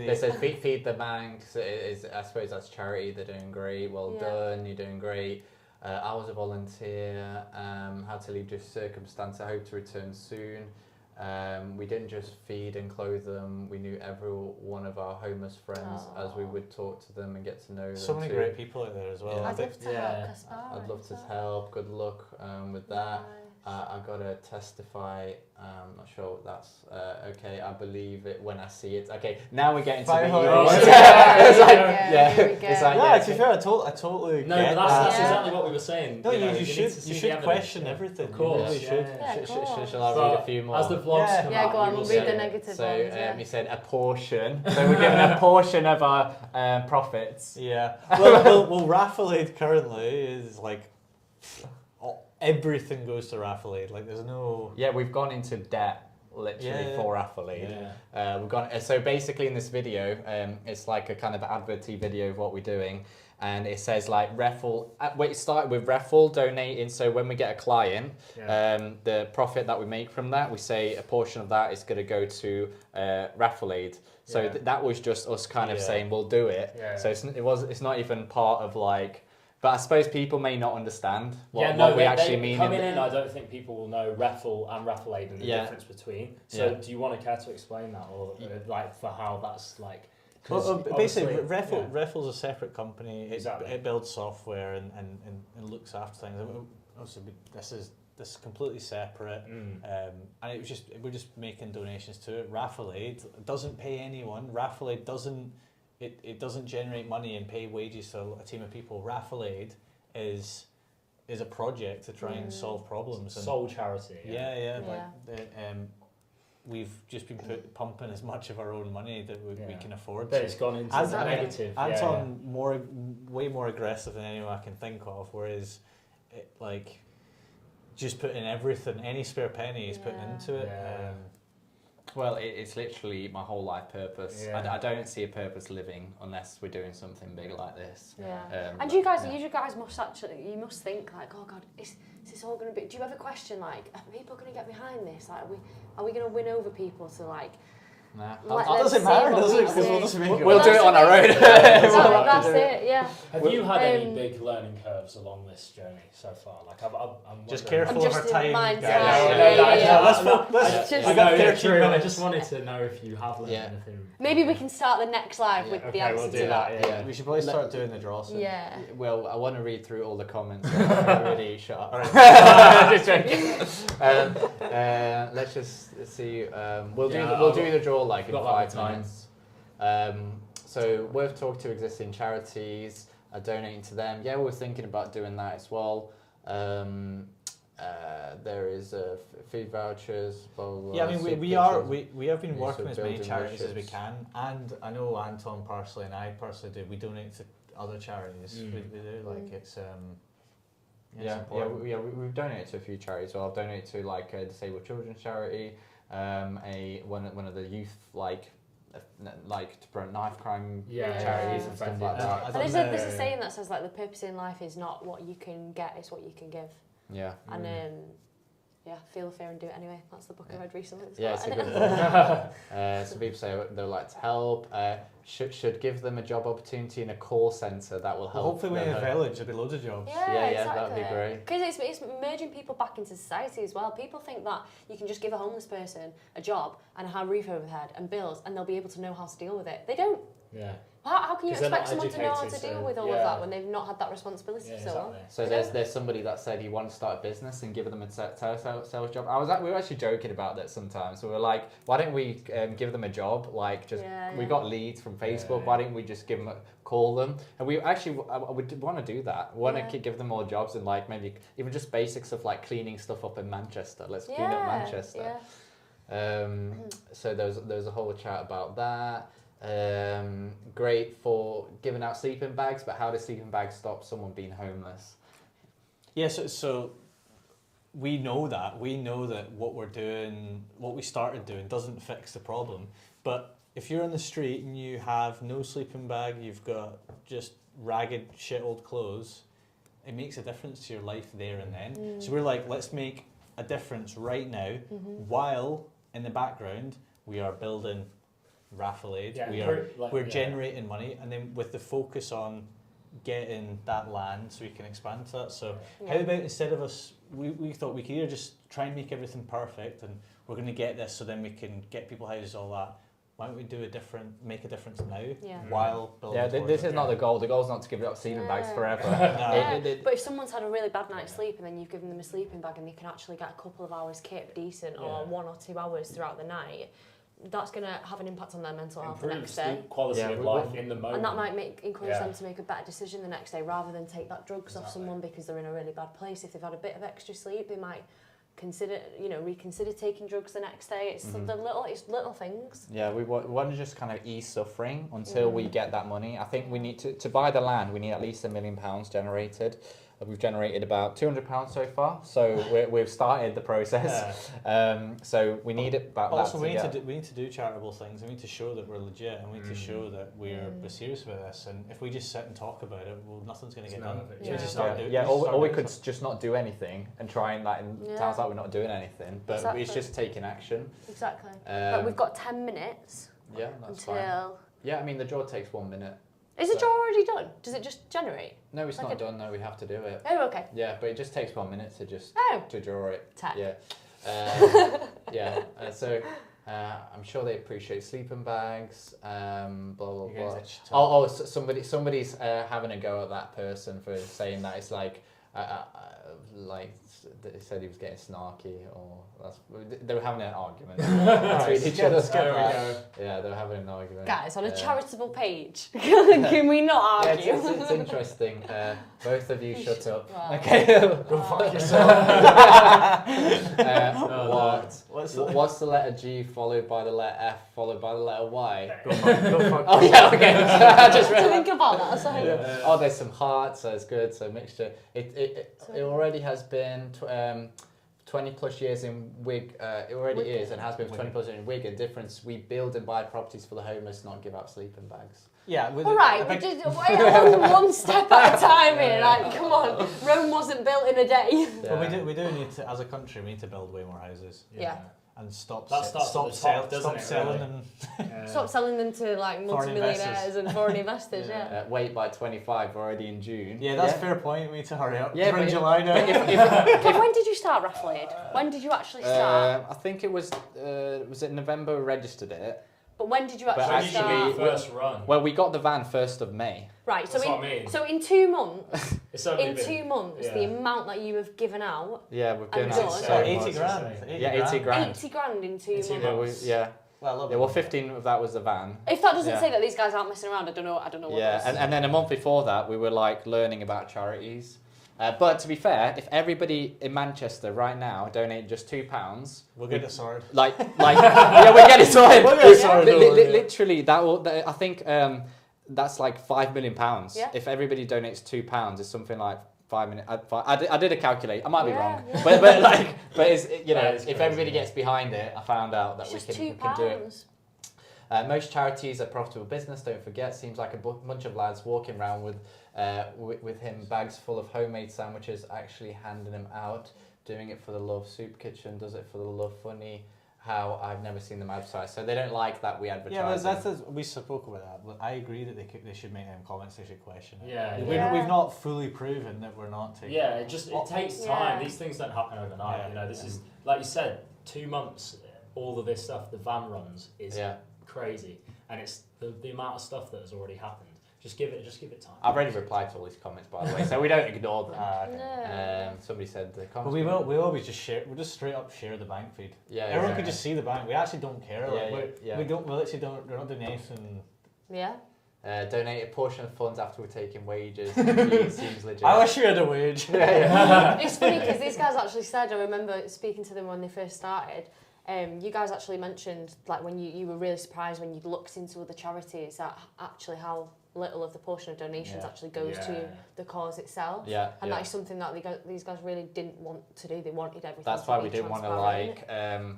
They said feed the banks. I suppose that's charity. They're doing great. Well done. You're doing great. I was a volunteer. Had to leave due to circumstance. I hope to return soon. We didn't just feed and clothe them. We knew every one of our homeless friends as we would talk to them and get to know them. So many great people out there as well. I'd love to help. I'd love to help. Good luck with that. I gotta testify. I'm not sure that's okay. I believe it when I see it. Okay, now we're getting to the It's like, here we go. it's like, Yeah, to be fair, I totally No, get but that's Yeah. exactly what we were saying. No, know, you need should to see you the should evidence, question yeah. everything. Of course, You really should. Shall I read a few more? As the vlogs Yeah. come Yeah, out, go on, you will read see the it. negative So ones. Yeah. he said a portion. So we're giving a portion of our profits. Yeah. Well, RaffleAid currently is like everything goes to RaffleAid. Like, there's no. Yeah, we've gone into debt literally Yeah. for RaffleAid. Yeah. We've gone. So basically, in this video, it's like a kind of adverty video of what we're doing, and it says like Raffle. It started with Raffle donating. So when we get a client, the profit that we make from that, we say a portion of that is going to go to RaffleAid. So that was just us kind of saying we'll do it. Yeah. So it's not even part of like. But I suppose people may not understand what we they actually mean. Coming in, I don't think people will know Raffle and RaffleAid and the difference between. So do you want to care to explain that, or like for how that's like? Well, basically, obviously, Raffle's a separate company. Exactly. It builds software and looks after things. Obviously, this is completely separate, and we're just making donations to it. RaffleAid doesn't pay anyone. RaffleAid doesn't. It doesn't generate money and pay wages to a team of people. RaffleAid is a project to try and solve problems. And sole charity. We've just been pumping as much of our own money that we can afford. But it's gone into the negative. Anton way more aggressive than anyone I can think of. Whereas, just putting everything, any spare penny, he's putting into it. Yeah. Well, it's literally my whole life purpose. Yeah. I don't see a purpose living unless we're doing something big like this. Yeah. And you guys must think like, oh God, is this all going to be? Do you ever question like, are people going to get behind this? Like, are we going to win over people to like? Nah. It doesn't matter, does it? Because we'll just make it. We'll do it on our own. That's it. Yeah. Have you had any big learning curves along this journey so far? Like, I'm Just wondering- careful of our time. Mine's Let's I know, yeah, true. I just wanted to know if you have learned anything. Maybe we can start the next live with the answer we'll to do that. Yeah. We should probably start doing the draw soon. Yeah. Well, I want to read through all the comments. Already shut up. Just joking. Let's just see. We'll do the draw like in 5 minutes. So worth talking to existing charities, donating to them. Yeah, we're thinking about doing that as well. There is food vouchers. Blah, blah, blah, Yeah, I mean we have been working with as many charities as we can, and I know Anton personally and I personally do. We donate to other charities. We do like it's. We've donated to a few charities. Well, I've donated to like a disabled children's charity, one of the youth to prevent knife crime charities and stuff like that. And there's a saying that says like the purpose in life is not what you can get, it's what you can give. Yeah. And feel the fear and do it anyway. That's the book I read recently. It's a good book. So people say they would like to help. Should give them a job opportunity in a call centre that will help. Hopefully, when in a village, there'll be loads of jobs. Yeah, exactly. That'd be great. Because it's merging people back into society as well. People think that you can just give a homeless person a job and a roof over their head and bills, and they'll be able to know how to deal with it. They don't. Yeah. How can you 'Cause they're expect not someone to know how to educated, deal so- with all of that when they've not had that responsibility for so long? So there's somebody that said he wanted to start a business and give them a telesales job. We were actually joking about that sometimes. So we were like, why don't we give them a job? Like we got leads from Facebook. Why don't we just call them? And we actually I would want to do that. Want to give them more jobs and like maybe even just basics of like cleaning stuff up in Manchester. Let's clean up Manchester. So there's a whole chat about that. Great for giving out sleeping bags, but how does sleeping bags stop someone being homeless? Yeah, so we know that what we're doing, what we started doing, doesn't fix the problem. But if you're on the street and you have no sleeping bag, you've got just ragged, shit old clothes, it makes a difference to your life there and then. So we're like, let's make a difference right now, while in the background we are building RaffleAid. We're generating money, and then with the focus on getting that land so we can expand to that. So how about instead of us, we thought we could either just try and make everything perfect and we're going to get this so then we can get people houses, all that. why don't we make a difference now Yeah. while building Yeah, towards this it? is not the goal. The goal is not to give up sleeping bags Yeah. forever. Yeah. It- But if someone's had a really bad night's sleep and then you've given them a sleeping bag and they can actually get a couple of hours kip decent or Yeah. 1 or 2 hours throughout the night, that's going to have an impact on their mental health the Improve next day. sleep quality Yeah, of we- life in the moment. And that might encourage Yeah. them to make a better decision the next day rather than take that drugs off Exactly. someone because they're in a really bad place. If they've had a bit of extra sleep, they might reconsider taking drugs the next day. It's it's little things. Yeah, we want to just kind of ease suffering until we get that money. I think we need to buy the land. We need at least £1 million generated. We've generated about £200 so far, so we've started the process. So we need it about Also, that. we need to do charitable things. We need to show that we're legit, and we need to show that we're serious about this. And if we just sit and talk about it, well, nothing's going to get none done. of it. So we just Yeah. start doing. Or we could just not do anything and try and it sounds like we're not doing anything, but Exactly. it's just taking action. Exactly. But we've got 10 minutes Yeah, that's until... fine. Yeah, I mean the draw takes 1 minute. Is the draw already done? Does it just generate? No, it's Like not done. No, we have to do it. Oh, okay. Yeah, but it just takes 1 minute to just Oh, to draw it. tech. Yeah. Yeah. So I'm sure they appreciate sleeping bags. Blah blah You guys blah. itch to- So somebody's having a go at that person for saying that it's like they said he was getting snarky, or they were having an argument between each other. There we go. Yeah, they were having an argument. Guys, on a Yeah. charitable page, can we not Yeah, argue? it's interesting. Both of you shut up. Wow. Okay. Go fuck yourself. What's the letter G followed by the letter F followed by the letter Y? Go fuck Oh yeah, okay. I just to read think about that. So. that. Oh, there's some hearts, so it's good. So mixture. It already has been 20 plus years in Wig. It already Wigan. is and has been for 20 plus years in Wigan. Difference: we build and buy properties for the homeless, not give out sleeping bags. Yeah. All right, we're just one step at a time here. Like, come on, Rome wasn't built in a day. But we do need to, as a country, we need to build way more houses Yeah. and stop That starts at the top, doesn't it, selling really? them. Stop selling them to like multimillionaires investors. and foreign investors. Yeah. Wait by 25, we're already in June. Yeah, that's a fair point. We need to hurry up. Yeah, We're in but July now. Kev, when did you start RaffleAid? When did you actually start? I think it was it November we registered it. But when did you but actually When did actually- you start? first run? Well, we got the van 1st of May. Right, so That's what I mean. so in 2 months, It's only in been, 2 months, yeah. the amount that you have given out, Yeah, we've been And out done. so So much. 80 grand. Yeah, 80 grand. 80 grand in 2 In months. 2 months. Yeah, Well, a little yeah, bit well, more. 15 of that was the van. If that doesn't Yeah. say that these guys aren't messing around, I don't know what Yeah, does. and then a month before that, we were like learning about charities. But to be fair, if everybody in Manchester right now donate just £2, We'll get it sorted. like yeah, we get it sorted. We'll get it sorted. Literally, I think that's like £5 million. Yeah. If everybody donates £2, it's something like 5 minutes. I did a calculate. I might be Yeah, wrong, yeah. but it's That is if crazy, everybody yeah. gets behind it, I found out that It's we just can £2. do it. Most charities are profitable business. Don't forget. Seems like a bunch of lads walking around with him bags full of homemade sandwiches, actually handing them out. Doing it for the love. Soup Kitchen does it for the love. Funny how I've never seen them advertised. So they don't like that we advertise. Yeah, but we spoke about that. But I agree that they should make them comments. They should question it. Yeah, yeah. We've not fully proven that we're not taking. Yeah, it takes time. Yeah. These things don't happen overnight. Yeah. You know, this is like you said, 2 months. All of this stuff, the van runs is crazy, and it's the amount of stuff that has already happened. Just give it time. I've already replied to all these comments, by the way, so we don't ignore them. Okay. No. Somebody said the But comments. we always just share. We'll just straight up share the bank feed. Yeah, Everyone yeah. could just see the bank. We actually don't care. Yeah, Like, yeah. We don't. We literally don't. We're not doing anything. Yeah. Donate a portion of funds after we're taking wages. It seems legit. I wish we had a wage. It's funny because these guys actually said, I remember speaking to them when they first started, you guys actually mentioned like when you were really surprised when you looked into other charities that actually how little of the portion of donations actually goes to the cause itself. Yeah, And yeah. that is something that these guys really didn't want to do. They wanted everything That's to why be we didn't want to transparent.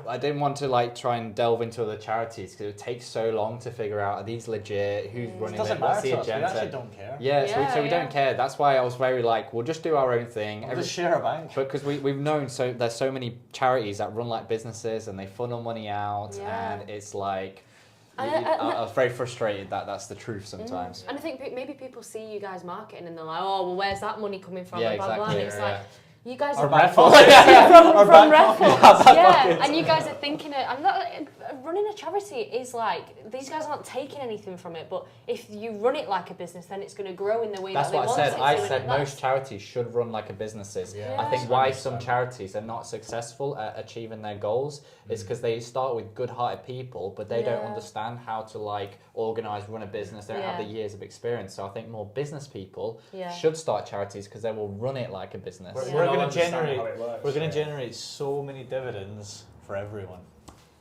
I didn't want to like try and delve into other charities because it would take so long to figure out are these legit, who's It running doesn't it, what's matter the to us. We agenda. actually don't care. Yeah, so we Yeah. don't care. That's why I was very like, we'll just do our own thing. We'll just share a bank. Because we've known there's so many charities that run like businesses and they funnel money out Yeah. and it's like I was very frustrated that that's the truth sometimes. And I think maybe people see you guys marketing and they're like, oh, well, where's that money coming from? Yeah, and blah, blah, blah. exactly. And it's Yeah. like, You guys Our are Raffle. from Raffle. Yeah, and you guys are thinking it. And running a charity is like, these guys aren't taking anything from it, but if you run it like a business, then it's going to grow in the way That's that they what want I it said. to. I and said that's- most charities should run like a businesses. Yeah. I think Yeah. why some charities are not successful at achieving their goals is because they start with good-hearted people, but they don't Yeah. understand how to like organize, run a business. They don't have the Yeah. years of experience. So I think more business people Yeah. should start charities because they will run it like a business. We're Yeah. going They'll to understand generate. how it works, We're going to yeah. generate so many dividends for everyone.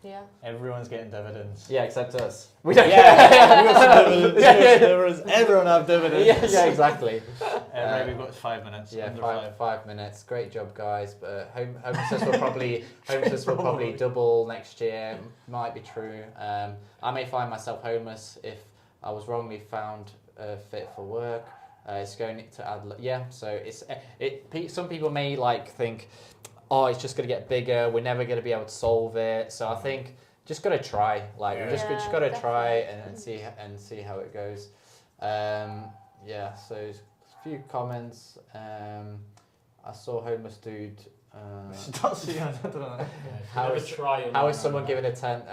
Yeah. Everyone's getting dividends. Yeah, except us. We don't. Yeah, we got some dividends. Dividends. Everyone have dividends. Yeah, exactly. Right, we've got 5 minutes. Yeah, under five minutes. Great job, guys. But homelessness will probably double next year. Might be true. I may find myself homeless if I was wrongly found fit for work. It's going to add. So some people may like think, oh, it's just going to get bigger. We're never going to be able to solve it. So I think just got to try. Like Yeah. just got to try Definitely. and see how it goes. So a few comments. I saw a homeless dude. Don't see. I don't know. How Never is- try and How is learn someone that. given a tent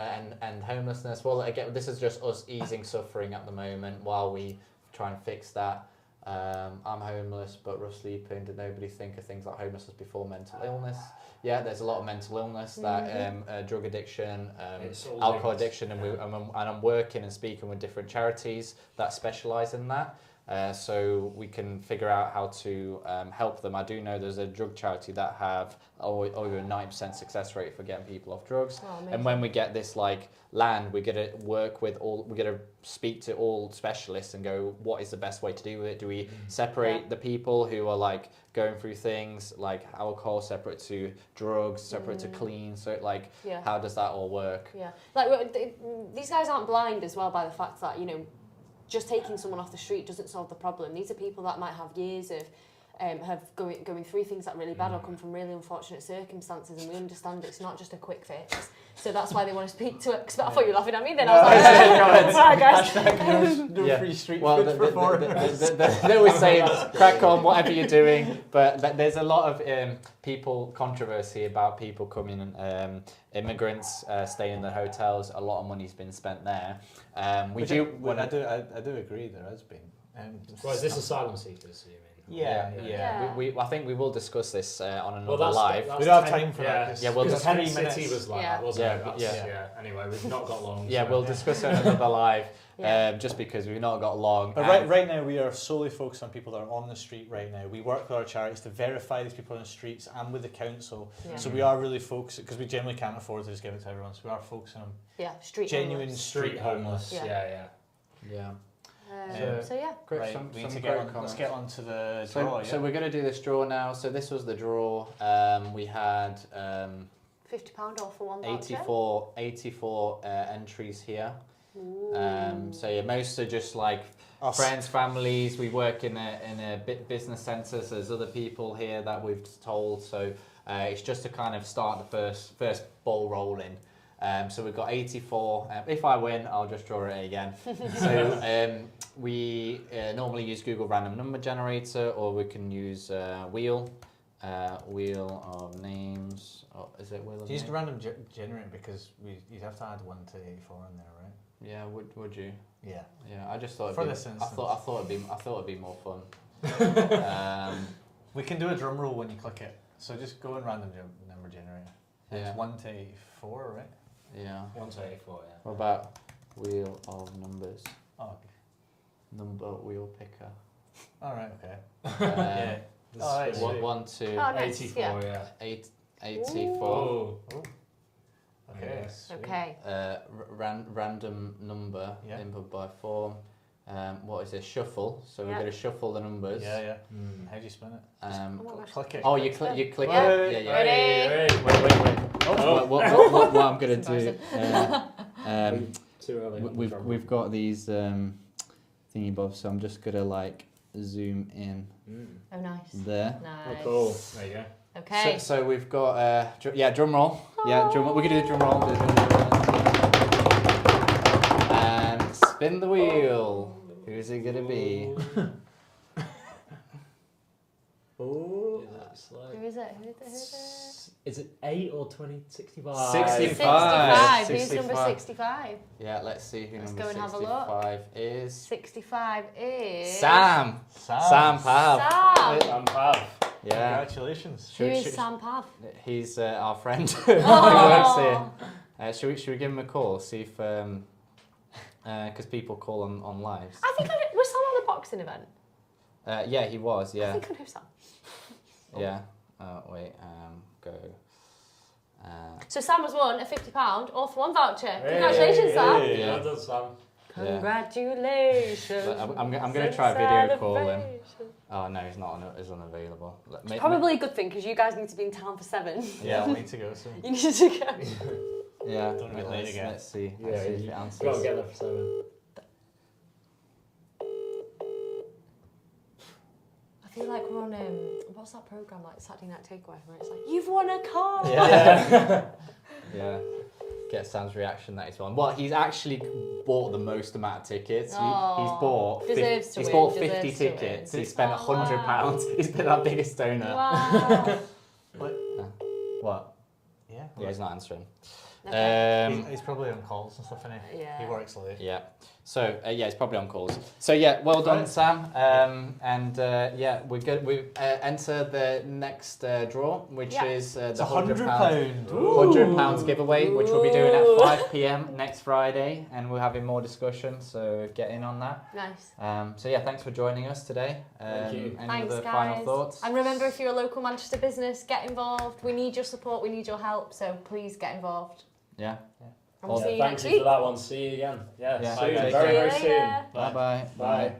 and homelessness? Well, again, this is just us easing suffering at the moment while we try and fix that. I'm homeless, but rough sleeping. Did nobody think of things like homelessness before mental illness? Yeah, there's a lot of mental illness, that drug addiction, It's all alcohol linked, addiction, and, yeah. and I'm working and speaking with different charities that specialise in that. So we can figure out how to help them. I do know there's a drug charity that have over a 90% success rate for getting people off drugs. Oh, And amazing. when we get this like land, we're gonna work with we're gonna speak to all specialists and go, what is the best way to do it? Do we separate Yeah. the people who are like going through things like alcohol separate to drugs, separate to clean? So like, Yeah. how does that all work? Yeah, like these guys aren't blind as well by the fact that, you know, just taking someone off the street doesn't solve the problem. These are people that might have years of going through things that are really bad or come from really unfortunate circumstances, and we understand it's not just a quick fix. So that's why they want to speak to it. 'Cause I thought you were laughing at me then. I was like, sorry guys. No Yeah. free street Well, food for four. they always say, crack on, whatever you're doing. But there's a lot of controversy about people coming, immigrants staying in the hotels. A lot of money's been spent there. I do agree there has been. Well, is this asylum seekers, you mean? Yeah. Yeah. I think we will discuss this on another Well, live. We don't have time for that. Yeah, we'll because just- 10 3 City minutes. was like Yeah. that, wasn't Yeah, it? yeah. Anyway, we've not got long. Yeah, so. we'll discuss it on another live. Yeah. Just because we've not got long. But And- right now we are solely focused on people that are on the street right now. We work with our charities to verify these people on the streets and with the council. Yeah. So we are really focused, because we generally can't afford to just give it to everyone. So we are focusing on Yeah, street genuine homeless. street homeless. Yeah, Yeah. Yeah. So yeah. Great. Right, some we need to great get on, comments. let's get on to the So, draw. so we're going to do this draw now. So this was the draw. We had £50 off for one voucher. 84 entries here. Ooh. So yeah, most are just like Us. friends, families. We work in a business centre, so there's other people here that we've told. So it's just to kind of start the first ball rolling. So we've got 84. If I win, I'll just draw it again. So we normally use Google Random Number Generator, or we can use Wheel of Names. Oh, is it Wheel of Use Names? random generator because you'd have to add 1 to 84 in there, right? Yeah, would you? Yeah. Yeah, I just thought For it'd be, this I instance. thought it'd be more fun. We can do a drum roll when you click it. So just go in random number generator. Yeah. It's 1 to 84, right? Yeah. 1 to 84, yeah. What about Wheel of Numbers? Oh, okay. Number wheel picker. All right, okay. Yeah. All right, One, sweet. 1 to Oh, nice. 84, Yeah. yeah. 84. Oh. Okay. Yeah. sweet. Okay. Random number Yeah. input by form. What is it? Shuffle. So we're Yeah. going to shuffle the numbers. Yeah, yeah. Mm. How do you spin it? Um, Oh my gosh. Click it. oh, you click. You click Yeah. it. Yeah, yeah. Ready? Wait. Oh. What I'm going to do? Too early. on the drum We've got these thingy bobs, so I'm just going to like zoom in roll. Mm. Oh, nice. there. Oh, Nice. cool. There you go. Okay. So we've got drum roll. Yeah, drum roll. We're gonna do the drum roll. And spin the wheel. Who's it gonna be? Oh. That's like. Who is it? Who is it? Who is it? Is it 8 or 20? 65? 65. 65. Who's number 65? Yeah, let's see who Let's number go and have a 65 is. 65 is... Sam Pav. Sam! Sam Pav. Yeah. Congratulations. Who is Sam Pav? He's our friend who works here. Should we give him a call? See if because people call on lives. I think was Sam on the boxing event? Yeah, he was. I Yeah. think I know Sam. Yeah. Wait. Go. So Sam has won a £50 All for One voucher. Congratulations, Sam. Yeah. Well done, Sam. Congratulations. I'm going to try a video call him. Oh no, he's not. He's unavailable. It's probably a good thing because you guys need to be in town for 7. Yeah, we need to go soon. You need to go. Yeah. Don't get late again. Let's see. Yeah, Let's see if you it answers. got to get there for 7. I feel like we're on what's that program like Saturday Night Takeaway where it's like you've won a car. Yeah. Yeah. Get Sam's reaction that he's won. Well, he's actually bought the most amount of tickets. He's bought. Deserves to he's win, bought deserves 50 to tickets. win. He spent Oh, £100. wow. He's been our biggest donor. Wow. What? Yeah. Yeah, he's not answering. Okay. He's probably on calls and stuff, isn't he? Yeah. He works late. Yeah. So yeah, it's probably on calls. So yeah, well done, Sam. Yeah, we're good. We enter the next draw, which is the It's a £100 £100. giveaway, which we'll be doing at 5 p.m. next Friday, and we're having more discussion. So get in on that. Nice. So yeah, thanks for joining us today. Thank you. Any Thanks, other guys. final thoughts? And remember, if you're a local Manchester business, get involved. We need your support. We need your help. So please get involved. Yeah. And we'll see you Thank next you week. for that one. See you again. Yeah, Yeah. soon. Okay. Very, very See you soon. later. Bye bye. Bye.